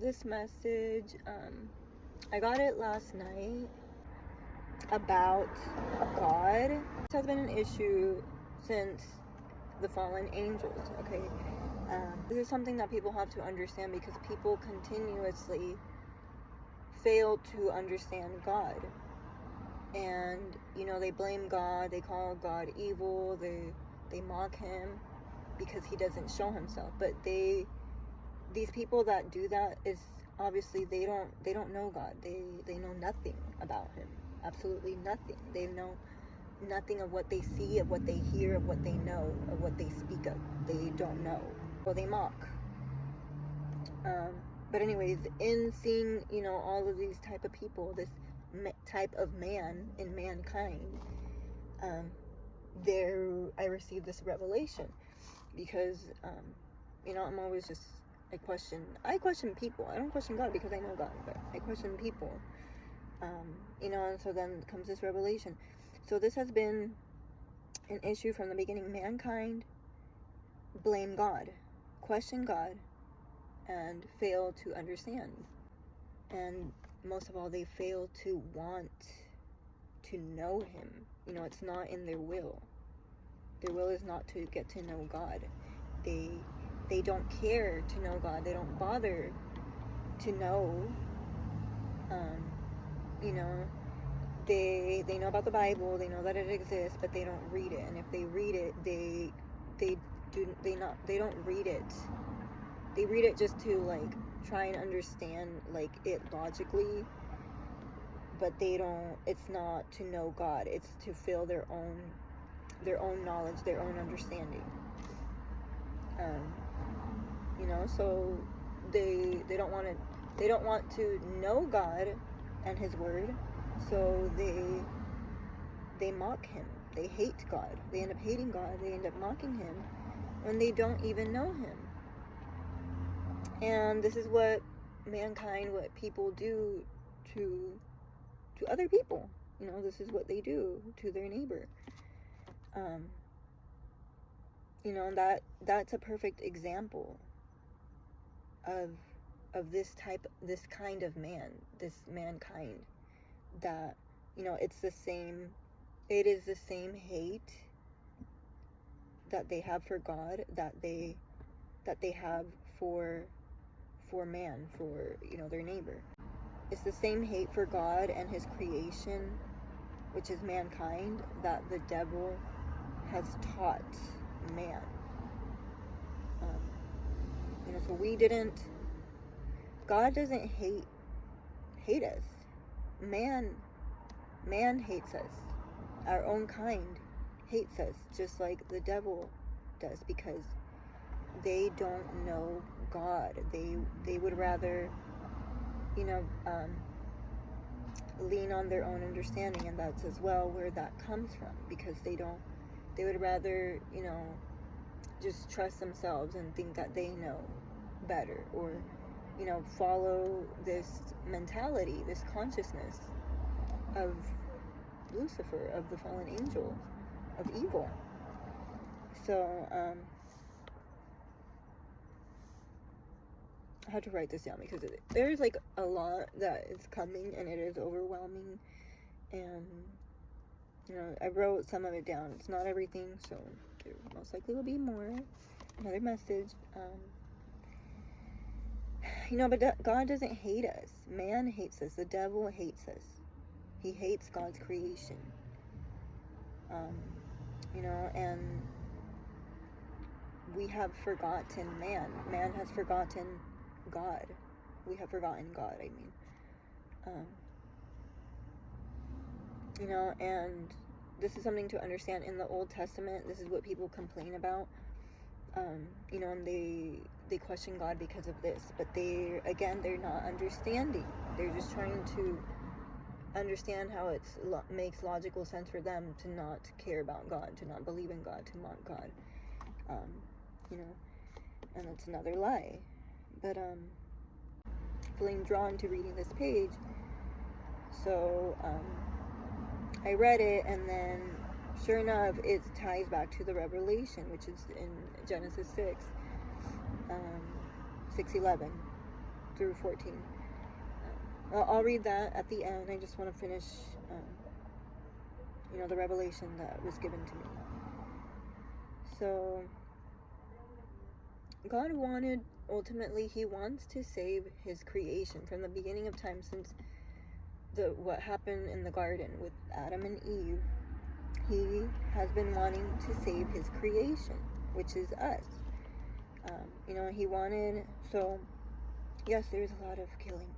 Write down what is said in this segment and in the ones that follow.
This message, I got it last night about God. This has been an issue since the fallen angels, okay? This is something that people have to understand because people continuously fail to understand God. And, they blame God, they call God evil, they mock him because he doesn't show himself. But these people that do that is obviously they don't know God. They know nothing about him. Absolutely nothing. They know nothing of what they see, of what they hear, of what they know, of what they speak of. They don't know. Well, they mock. But anyways, in seeing, all of these type of people, this type of man in mankind, I received this revelation because, I'm always just, I question people. I don't question God because I know God, but I question people. And so then comes this revelation. So this has been an issue from the beginning. Mankind blame God, question God, and fail to understand. And most of all, they fail to want to know him. It's not in their will. Their will is not to get to know God. They don't care to know God. They don't bother to know. They know about the Bible. They know that it exists, but they don't read it. And if they read it, they don't read it. They read it just to try and understand it logically, but it's not to know God. It's to fill their own knowledge, their own understanding. So they don't want to know God and his word, so they mock him. They hate God. They end up hating God. They end up mocking him when they don't even know him. And this is what mankind, what people do to other people. This is what they do to their neighbor. That's a perfect example of this kind of man, this mankind, that it is the same hate that they have for God that they have for man, for their neighbor. It's the same hate for God and his creation, which is mankind, that the devil has taught man. So God doesn't hate us. Man hates us. Our own kind hates us, just like the devil does, because they don't know God. They would rather, lean on their own understanding, and that's as well where that comes from, because they would rather, just trust themselves and think that they know better, or follow this mentality, this consciousness of Lucifer, of the fallen angel, of evil. So I had to write this down because there's a lot that is coming, and it is overwhelming. And I wrote some of it down. It's not everything, so there most likely will be more. Another message. But God doesn't hate us. Man hates us. The devil hates us. He hates God's creation. And we have forgotten man. Man has forgotten God. We have forgotten God, I mean. And this is something to understand. In the Old Testament, this is what people complain about. And they question God because of this. But they're not understanding. They're just trying to understand how it makes logical sense for them to not care about God, to not believe in God, to mock God. And that's another lie. But feeling drawn to reading this page, so I read it, and then sure enough, it ties back to the Revelation, which is in Genesis 6:11 through 14. I'll read that at the end. I just want to finish, the revelation that was given to me. So, God ultimately, he wants to save his creation from the beginning of time, since what happened in the garden with Adam and Eve. He has been wanting to save his creation, which is us. He wanted, so yes, there's a lot of killing.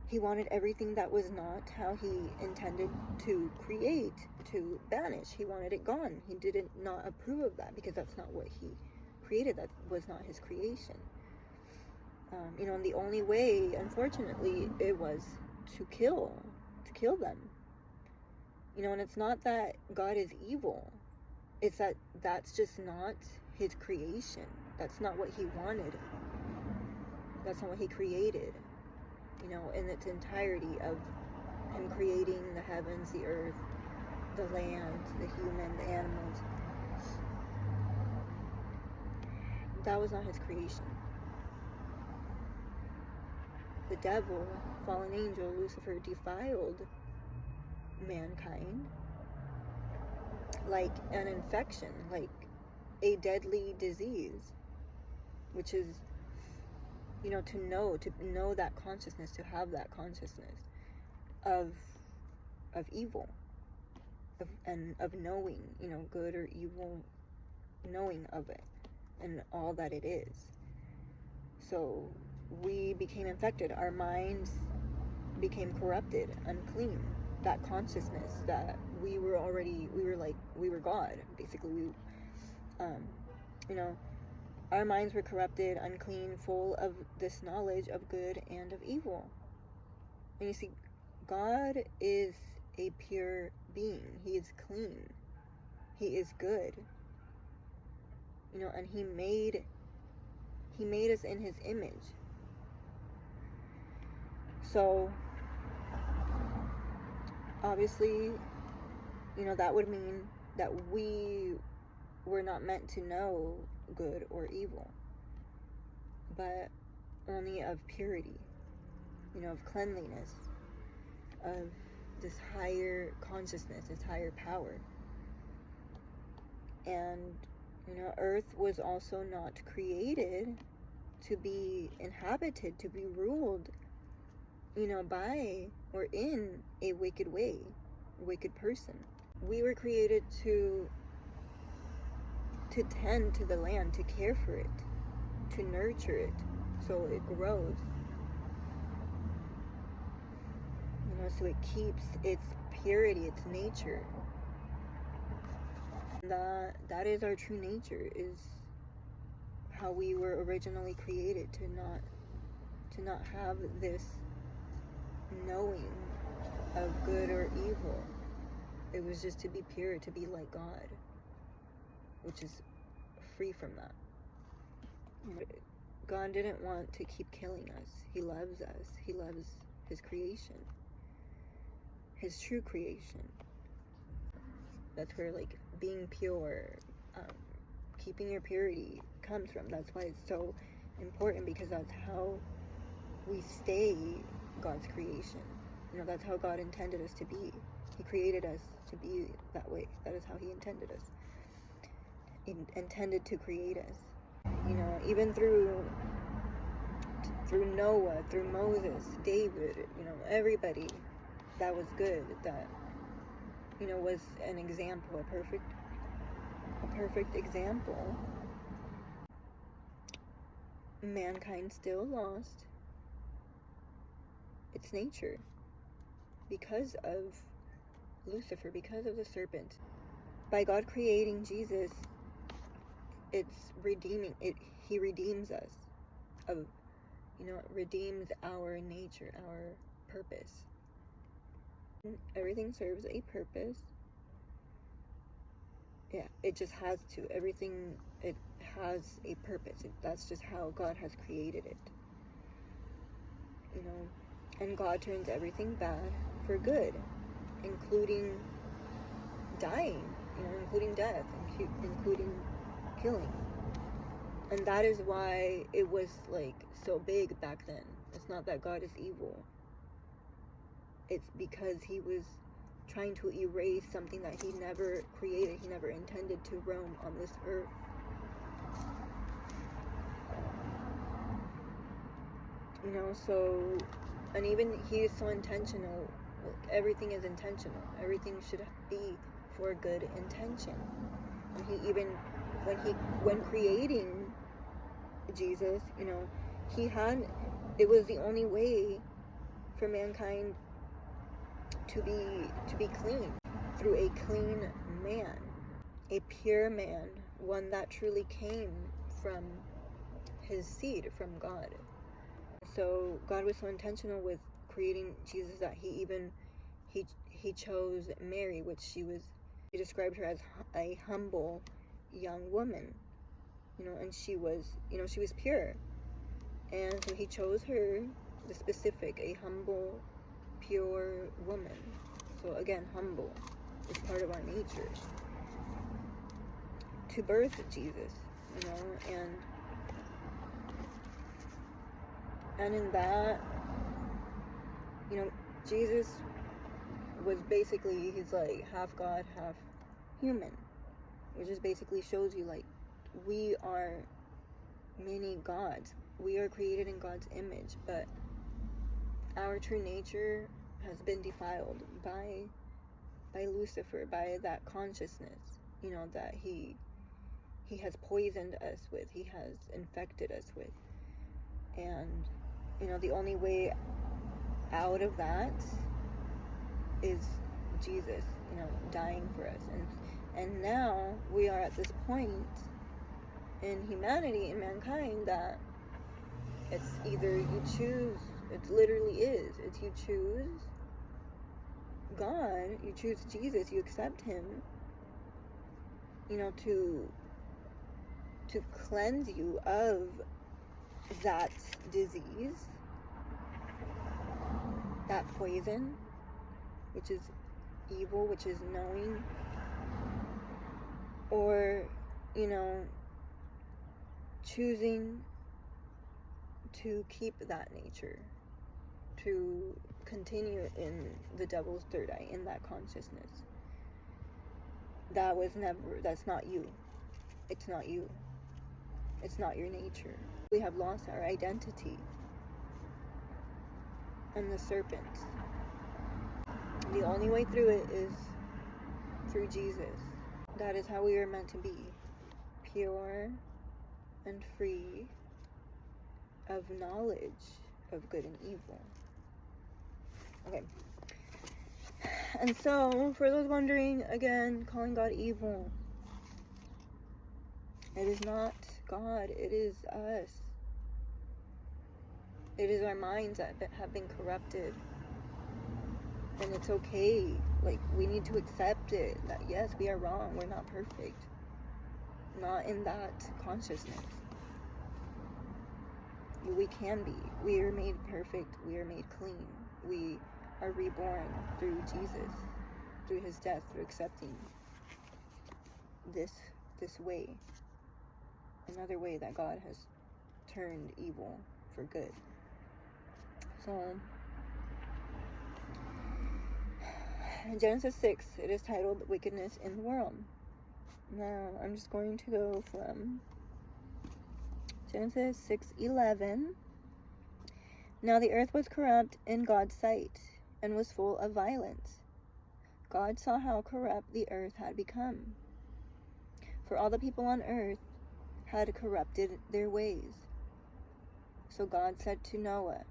He wanted everything that was not how he intended to create to vanish. He wanted it gone. He didn't not approve of that, because that's not what he created. That was not his creation. And the only way, unfortunately, it was to kill them. And it's not that God is evil. It's that that's just not his creation. That's not what he wanted. That's not what he created. In its entirety of him creating the heavens, the earth, the land, the human, the animals. That was not his creation. The devil, fallen angel, Lucifer, defiled mankind like an infection, like a deadly disease, which is, to know that consciousness, to have that consciousness of evil, of knowing, good or evil, knowing of it and all that it is. So we became infected. Our minds became corrupted, unclean. That consciousness that we were God, basically. Our minds were corrupted, unclean, full of this knowledge of good and of evil. And you see, God is a pure being. He is clean. He is good. And he made us in his image. So obviously, that would mean that we were not meant to know good or evil, but only of purity, of cleanliness, of this higher consciousness, this higher power. And, earth was also not created to be inhabited, to be ruled, by or in a wicked way, a wicked person. We were created to tend to the land, to care for it, to nurture it so it grows. So it keeps its purity, its nature. That is our true nature, is how we were originally created, to not have this knowing of good or evil. It was just to be pure, to be like God, which is free from that. God didn't want to keep killing us. He loves us. He loves his creation, his true creation. That's where being pure, keeping your purity comes from. That's why it's so important, because that's how we stay God's creation. That's how God intended us to be. He created us to be that way. That is how he intended us. He intended to create us. Even through Noah, through Moses, David, everybody that was good, that, was an example, a perfect example. Mankind still lost its nature because of Lucifer, because of the serpent. By God creating Jesus, it's redeeming it. He redeems us of, redeems our nature, our purpose. Everything serves a purpose. Yeah, it just has to. Everything, it has a purpose. That's just how God has created it. And God turns everything bad for good, including dying, including death, including killing. And that is why it was so big back then. It's not that God is evil. It's because he was trying to erase something that he never created, he never intended to roam on this earth. You know, so, and even he is so intentional. Like, everything is intentional. Everything should be for good intention. And he even, when creating Jesus, you know, it was the only way for mankind to be clean, through a clean man, a pure man, one that truly came from his seed, from God. So God was so intentional with creating Jesus that he chose Mary, which he described her as a humble young woman, you know, and she was pure. And so he chose her, the specific, a humble, pure woman. So again, humble is part of our nature, to birth Jesus, you know. And in that, you know, Jesus was basically, he's like half God, half human, which just basically shows you, like, we are many gods. We are created in God's image, but our true nature has been defiled by Lucifer, by that consciousness, you know, that he has poisoned us with, he has infected us with. And, you know, the only way out of that is Jesus, you know, dying for us. And now we are at this point in humanity, in mankind, that it's either you choose, it literally is, it's you choose God, you choose Jesus, you accept him, you know, to cleanse you of that disease, that poison, which is evil, which is knowing, or, you know, choosing to keep that nature, to continue in the devil's third eye, in that consciousness. That's not you. It's not you. It's not your nature. We have lost our identity. And the serpent. The only way through it is through Jesus. That is how we are meant to be. Pure and free of knowledge of good and evil. Okay. And so, for those wondering, again, calling God evil, it is not God, it is us. It is our minds that have been corrupted. And it's okay. Like, we need to accept it. That yes, we are wrong. We're not perfect. Not in that consciousness. We can be. We are made perfect. We are made clean. We are reborn through Jesus, through his death, through accepting this way. Another way that God has turned evil for good. So, in Genesis 6, it is titled Wickedness in the World. Now, I'm just going to go from Genesis 6:11. Now the earth was corrupt in God's sight, and was full of violence. God saw how corrupt the earth had become, for all the people on earth had corrupted their ways. So God said to Noah,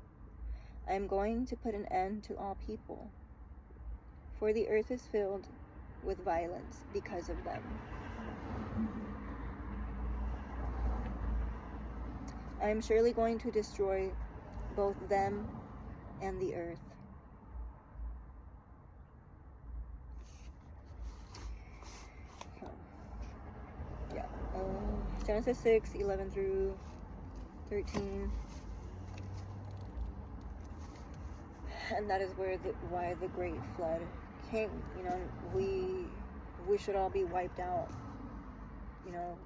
I am going to put an end to all people, for the earth is filled with violence because of them. I am surely going to destroy both them and the earth. So, yeah. Genesis 6:11 through 13. And that is why the great flood came. You know, we should all be wiped out. You know,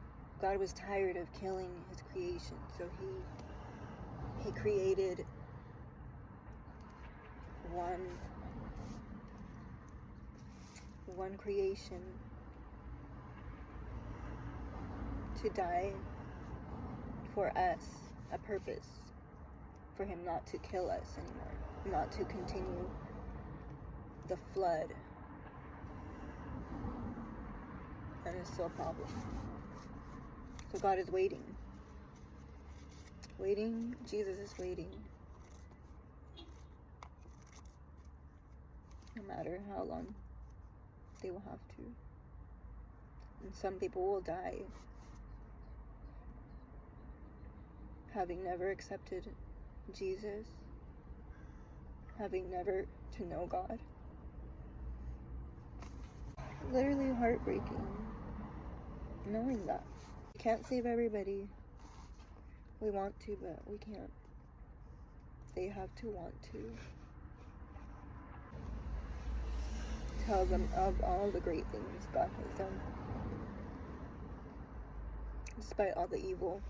God was tired of killing his creation, so he created one creation to die for us, a purpose, for him not to kill us anymore, not to continue the flood. And it's still a problem. So God is waiting. Jesus is waiting. No matter how long they will have to. And some people will die having never accepted Jesus, having never to know God. Literally heartbreaking knowing that. We can't save everybody. We want to, but we can't. They have to want to. Tell them of all the great things God has done, despite all the evil.